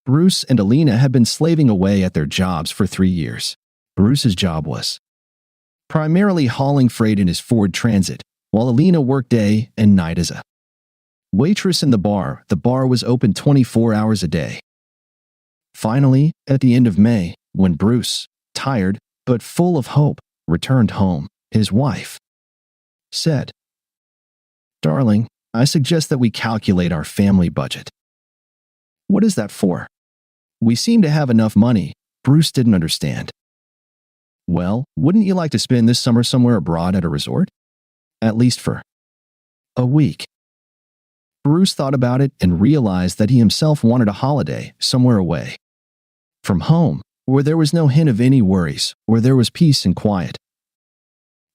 Bruce and Alina had been slaving away at their jobs for 3 years. Bruce's job was primarily hauling freight in his Ford Transit, while Alina worked day and night as a waitress in the bar. The bar was open 24 hours a day. Finally, at the end of May, when Bruce, tired but full of hope, returned home, his wife said, "Darling, I suggest that we calculate our family budget." "What is that for?" "We seem to have enough money." Bruce didn't understand. "Well, wouldn't you like to spend this summer somewhere abroad at a resort? At least for a week." Bruce thought about it and realized that he himself wanted a holiday somewhere away from home, where there was no hint of any worries, where there was peace and quiet,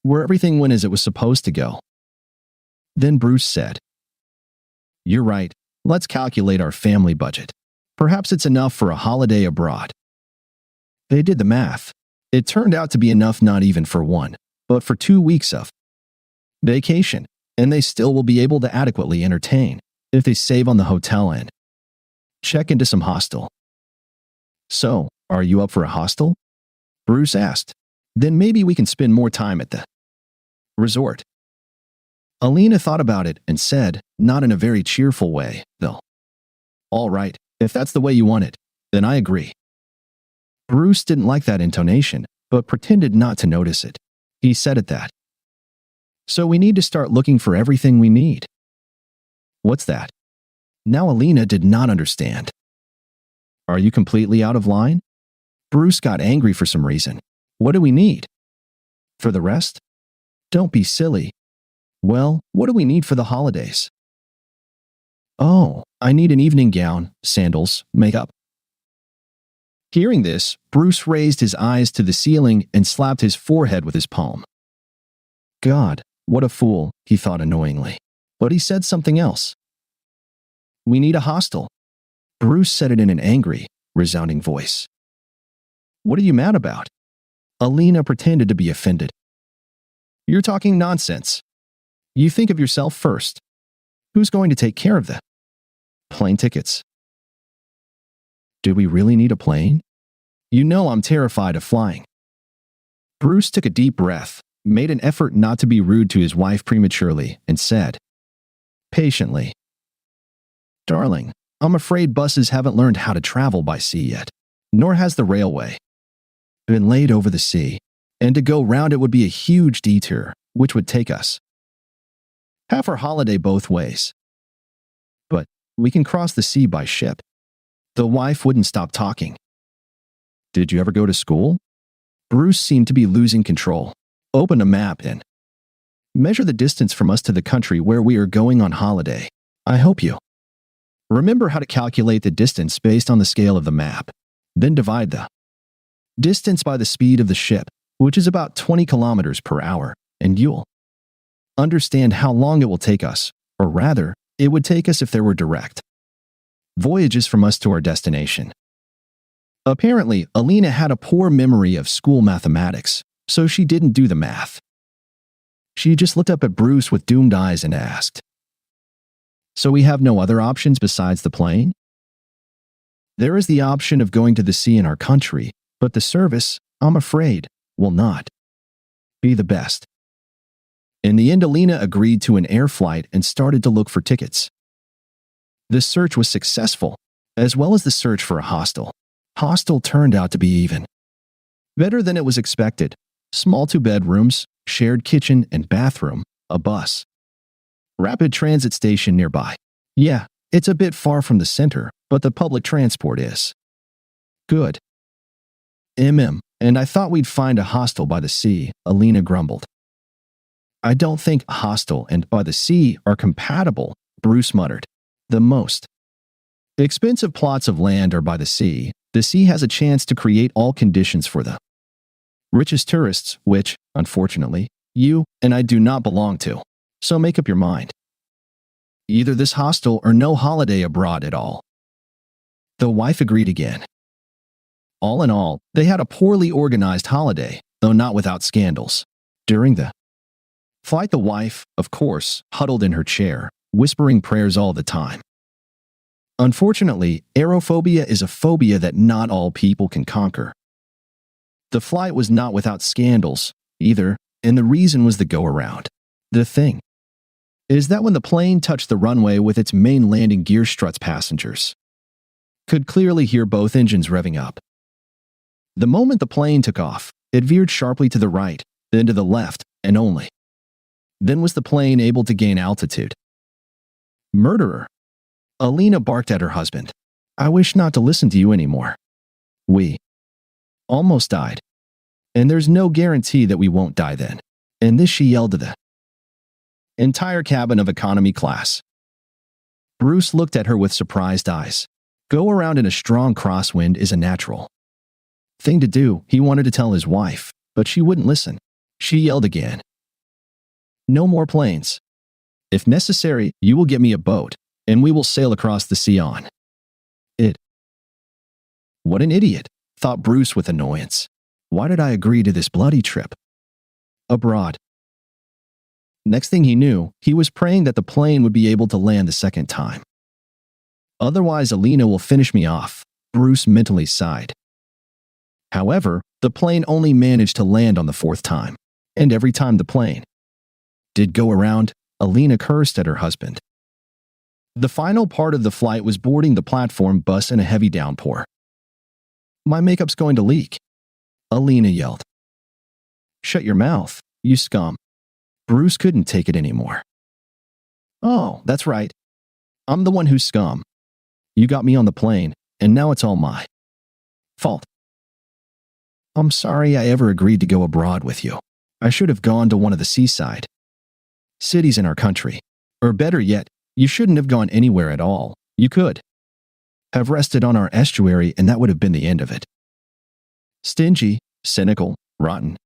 where everything went as it was supposed to go. Then Bruce said, "You're right. Let's calculate our family budget. Perhaps it's enough for a holiday abroad." They did the math. It turned out to be enough not even for 1, but for 2 weeks of vacation, and they still will be able to adequately entertain if they save on the hotel and check into some hostel. "So, are you up for a hostel?" Bruce asked. "Then maybe we can spend more time at the resort." Alina thought about it and said, not in a very cheerful way, though, "All right, if that's the way you want it, then I agree." Bruce didn't like that intonation, but pretended not to notice it. He said at that, "So we need to start looking for everything we need." "What's that?" Now Alina did not understand. "Are you completely out of line?" Bruce got angry for some reason. "What do we need?" "For the rest?" "Don't be silly." "Well, what do we need for the holidays?" "Oh, I need an evening gown, sandals, makeup." Hearing this, Bruce raised his eyes to the ceiling and slapped his forehead with his palm. God, what a fool, he thought annoyingly. But he said something else. "We need a hostel." Bruce said it in an angry, resounding voice. "What are you mad about?" Alina pretended to be offended. "You're talking nonsense. You think of yourself first. Who's going to take care of the plane tickets?" "Do we really need a plane? You know I'm terrified of flying." Bruce took a deep breath, made an effort not to be rude to his wife prematurely, and said, patiently, "Darling, I'm afraid buses haven't learned how to travel by sea yet, nor has the railway been laid over the sea, and to go round it would be a huge detour, which would take us half our holiday both ways. But we can cross the sea by ship." The wife wouldn't stop talking. "Did you ever go to school?" Bruce seemed to be losing control. "Open a map and measure the distance from us to the country where we are going on holiday. I hope you remember how to calculate the distance based on the scale of the map. Then divide the distance by the speed of the ship, which is about 20 kilometers per hour, and you'll understand how long it will take us, or rather, it would take us if there were direct voyages from us to our destination." Apparently, Alina had a poor memory of school mathematics, so she didn't do the math. She just looked up at Bruce with doomed eyes and asked, "So we have no other options besides the plane?" "There is the option of going to the sea in our country, but the service, I'm afraid, will not be the best." In the end, Alina agreed to an air flight and started to look for tickets. The search was successful, as well as the search for a hostel. Hostel turned out to be even better than it was expected. Small 2-bedrooms, shared kitchen and bathroom, a bus, rapid transit station nearby. Yeah, it's a bit far from the center, but the public transport is good. And I thought we'd find a hostel by the sea," Alina grumbled. "I don't think hostel and by the sea are compatible," Bruce muttered. "The most expensive plots of land are by the sea. The sea has a chance to create all conditions for the richest tourists, which, unfortunately, you and I do not belong to. So make up your mind. Either this hostel or no holiday abroad at all." The wife agreed again. All in all, they had a poorly organized holiday, though not without scandals. During the flight, the wife, of course, huddled in her chair, whispering prayers all the time. Unfortunately, aerophobia is a phobia that not all people can conquer. The flight was not without scandals, either, and the reason was the go-around. The thing is that when the plane touched the runway with its main landing gear struts, passengers could clearly hear both engines revving up. The moment the plane took off, it veered sharply to the right, then to the left, and only then was the plane able to gain altitude. Murderer! Alina barked at her husband. I wish not to listen to you anymore. We almost died. And there's no guarantee that we won't die then. And this she yelled to the entire cabin of economy class. Bruce looked at her with surprised eyes. Go around in a strong crosswind is a natural thing to do, he wanted to tell his wife, but she wouldn't listen. She yelled again. No more planes. If necessary, you will get me a boat, and we will sail across the sea on it. What an idiot, thought Bruce with annoyance. Why did I agree to this bloody trip abroad? Next thing he knew, he was praying that the plane would be able to land the second time. Otherwise, Alina will finish me off, Bruce mentally sighed. However, the plane only managed to land on the fourth time, and every time the plane did go around, Alina cursed at her husband. The final part of the flight was boarding the platform bus in a heavy downpour. My makeup's going to leak, Alina yelled. Shut your mouth, you scum. Bruce couldn't take it anymore. Oh, that's right. I'm the one who's scum. You got me on the plane, and now it's all my fault. I'm sorry I ever agreed to go abroad with you. I should have gone to one of the seaside cities in our country. Or better yet, you shouldn't have gone anywhere at all. You could have rested on our estuary and that would have been the end of it. Stingy, cynical, rotten.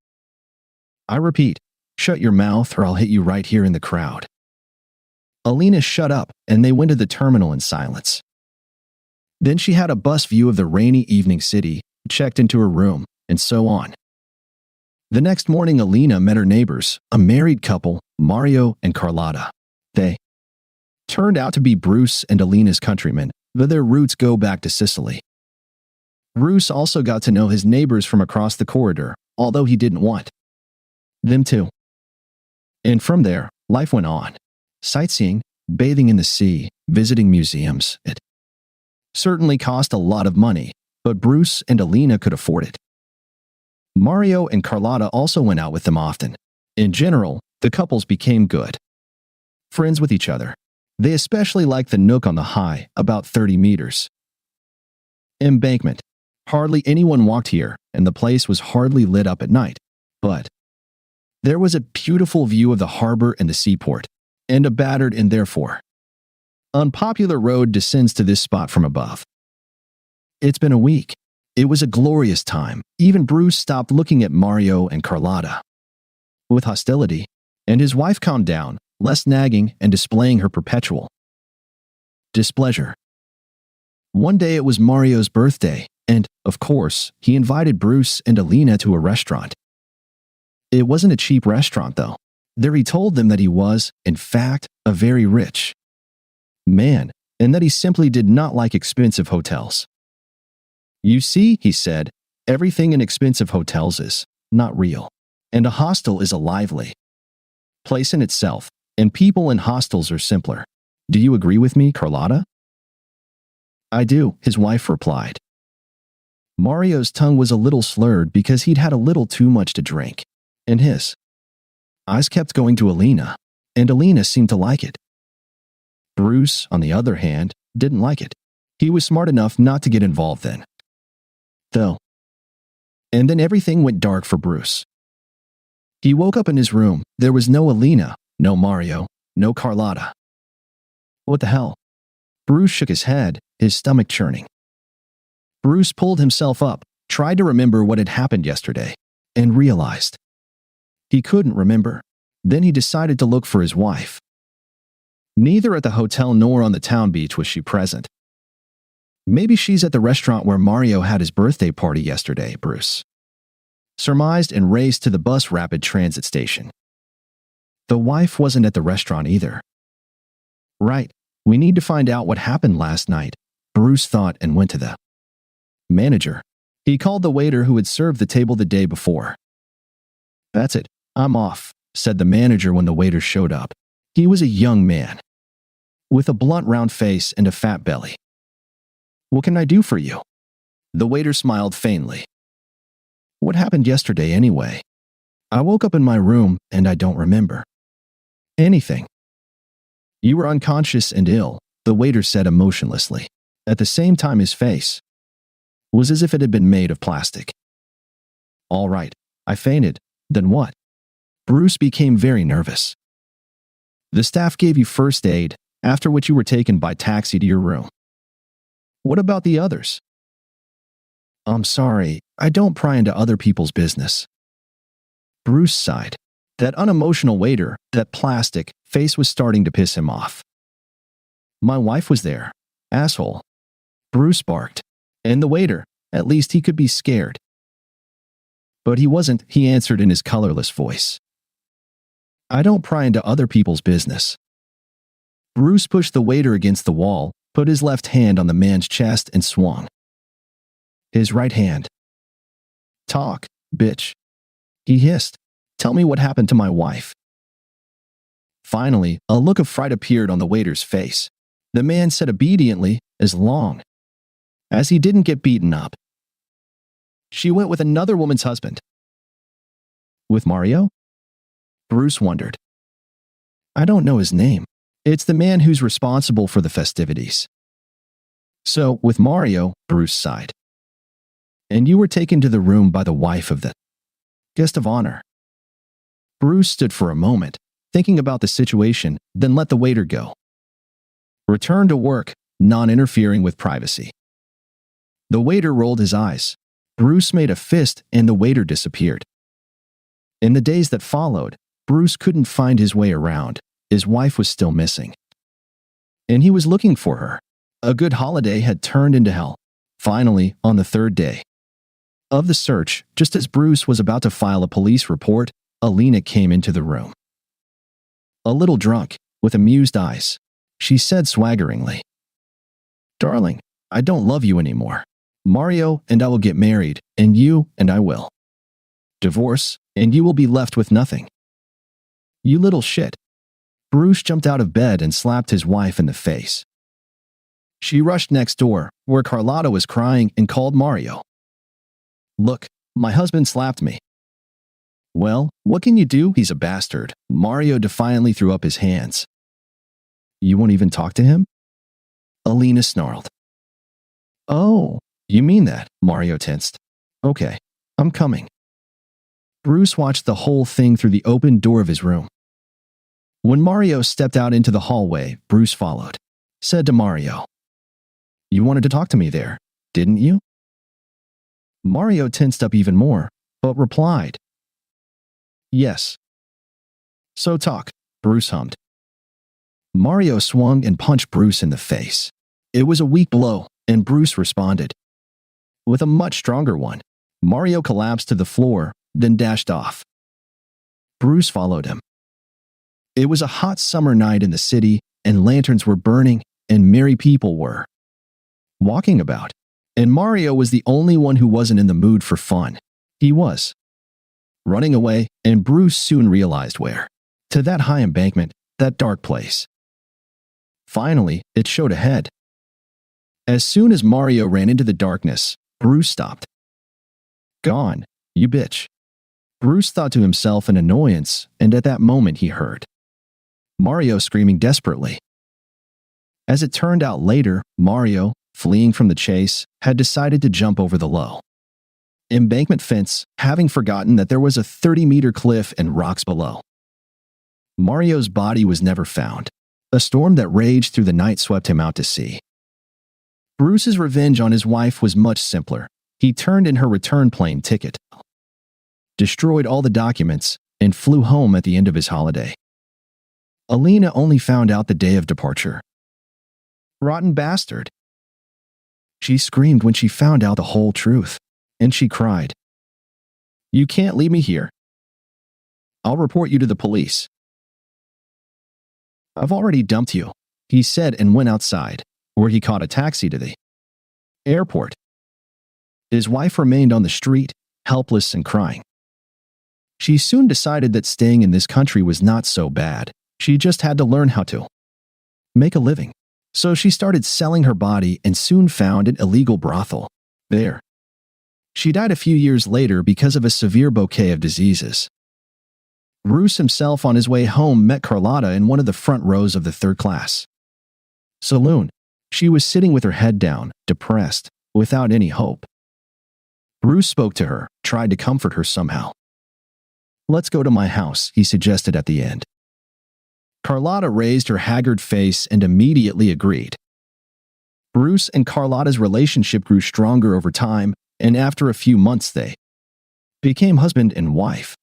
I repeat, shut your mouth or I'll hit you right here in the crowd. Alina shut up and they went to the terminal in silence. Then she had a bus view of the rainy evening city, checked into her room, and so on. The next morning, Alina met her neighbors, a married couple, Mario and Carlotta. They turned out to be Bruce and Alina's countrymen, though their roots go back to Sicily. Bruce also got to know his neighbors from across the corridor, although he didn't want them to. And from there, life went on. Sightseeing, bathing in the sea, visiting museums. It certainly cost a lot of money, but Bruce and Alina could afford it. Mario and Carlotta also went out with them often. In general, the couples became good friends with each other. They especially liked the nook on the high, about 30 meters embankment. Hardly anyone walked here, and the place was hardly lit up at night. But there was a beautiful view of the harbor and the seaport, and a battered and therefore unpopular road descends to this spot from above. It's been a week. It was a glorious time. Even Bruce stopped looking at Mario and Carlotta with hostility, and his wife calmed down, less nagging and displaying her perpetual displeasure. One day it was Mario's birthday, and, of course, he invited Bruce and Alina to a restaurant. It wasn't a cheap restaurant, though. There he told them that he was, in fact, a very rich man, and that he simply did not like expensive hotels. You see, he said, everything in expensive hotels is not real, and a hostel is a lively place in itself, and people in hostels are simpler. Do you agree with me, Carlotta? I do, his wife replied. Mario's tongue was a little slurred because he'd had a little too much to drink, and his eyes kept going to Alina, and Alina seemed to like it. Bruce, on the other hand, didn't like it. He was smart enough not to get involved then, though. And then everything went dark for Bruce. He woke up in his room. There was no Alina, no Mario, no Carlotta. What the hell? Bruce shook his head, his stomach churning. Bruce pulled himself up, tried to remember what had happened yesterday, and realized he couldn't remember. Then he decided to look for his wife. Neither at the hotel nor on the town beach was she present. Maybe she's at the restaurant where Mario had his birthday party yesterday, Bruce surmised and raced to the bus rapid transit station. The wife wasn't at the restaurant either. Right, We need to find out what happened last night, Bruce thought and went to the manager. He called the waiter who had served the table the day before. "That's it, I'm off," said the manager when the waiter showed up. He was a young man, with a blunt round face and a fat belly. "What can I do for you?" The waiter smiled faintly. "What happened yesterday anyway? I woke up in my room and I don't remember anything." "You were unconscious and ill," the waiter said emotionlessly. At the same time, his face was as if it had been made of plastic. "All right, I fainted. Then what?" Bruce became very nervous. "The staff gave you first aid, after which you were taken by taxi to your room." "What about the others?" "I'm sorry, I don't pry into other people's business." Bruce sighed. That unemotional waiter, that plastic face was starting to piss him off. "My wife was there, asshole," Bruce barked. And the waiter, at least he could be scared. But he wasn't, he answered in his colorless voice. "I don't pry into other people's business." Bruce pushed the waiter against the wall, put his left hand on the man's chest and swung his right hand. "Talk, bitch," he hissed. "Tell me what happened to my wife." Finally, a look of fright appeared on the waiter's face. The man said obediently, as long as he didn't get beaten up. "She went with another woman's husband." "With Mario?" Bruce wondered. "I don't know his name. It's the man who's responsible for the festivities." "So, with Mario," Bruce sighed. "And you were taken to the room by the wife of the guest of honor." Bruce stood for a moment, thinking about the situation, then let the waiter go. Return to work, non-interfering with privacy. The waiter rolled his eyes. Bruce made a fist and the waiter disappeared. In the days that followed, Bruce couldn't find his way around. His wife was still missing. And he was looking for her. A good holiday had turned into hell. Finally, on the third day of the search, just as Bruce was about to file a police report, Alina came into the room. A little drunk, with amused eyes, she said swaggeringly, "Darling, I don't love you anymore. Mario and I will get married, and you and I will divorce, and you will be left with nothing." "You little shit." Bruce jumped out of bed and slapped his wife in the face. She rushed next door, where Carlotta was crying, and called Mario. "Look, my husband slapped me." "Well, what can you do? He's a bastard." Mario defiantly threw up his hands. "You won't even talk to him?" Alina snarled. "Oh, you mean that?" Mario tensed. "Okay, I'm coming." Bruce watched the whole thing through the open door of his room. When Mario stepped out into the hallway, Bruce followed. Said to Mario, "You wanted to talk to me there, didn't you?" Mario tensed up even more, but replied, "Yes." "So talk," Bruce hummed. Mario swung and punched Bruce in the face. It was a weak blow, and Bruce responded with a much stronger one. Mario collapsed to the floor, then dashed off. Bruce followed him. It was a hot summer night in the city, and lanterns were burning, and merry people were walking about. And Mario was the only one who wasn't in the mood for fun. He was running away, and Bruce soon realized where. To that high embankment, that dark place. Finally, it showed ahead. As soon as Mario ran into the darkness, Bruce stopped. "Gone, you bitch." Bruce thought to himself in annoyance, and at that moment he heard Mario screaming desperately. As it turned out later, Mario, fleeing from the chase, had decided to jump over the low embankment fence, having forgotten that there was a 30-meter cliff and rocks below. Mario's body was never found. A storm that raged through the night swept him out to sea. Bruce's revenge on his wife was much simpler. He turned in her return plane ticket, destroyed all the documents, and flew home at the end of his holiday. Alina only found out the day of departure. Rotten bastard. She screamed when she found out the whole truth, and she cried, "You can't leave me here. I'll report you to the police. I've already dumped you." he said, and went outside, where he caught a taxi to the airport. His wife remained on the street, helpless and crying. She soon decided that staying in this country was not so bad. She just had to learn how to make a living. So she started selling her body and soon found an illegal brothel there. She died a few years later because of a severe bouquet of diseases. Bruce himself, on his way home, met Carlotta in one of the front rows of the third-class saloon. She was sitting with her head down, depressed, without any hope. Bruce spoke to her, tried to comfort her somehow. "Let's go to my house," he suggested at the end. Carlotta raised her haggard face and immediately agreed. Bruce and Carlotta's relationship grew stronger over time, and after a few months they became husband and wife.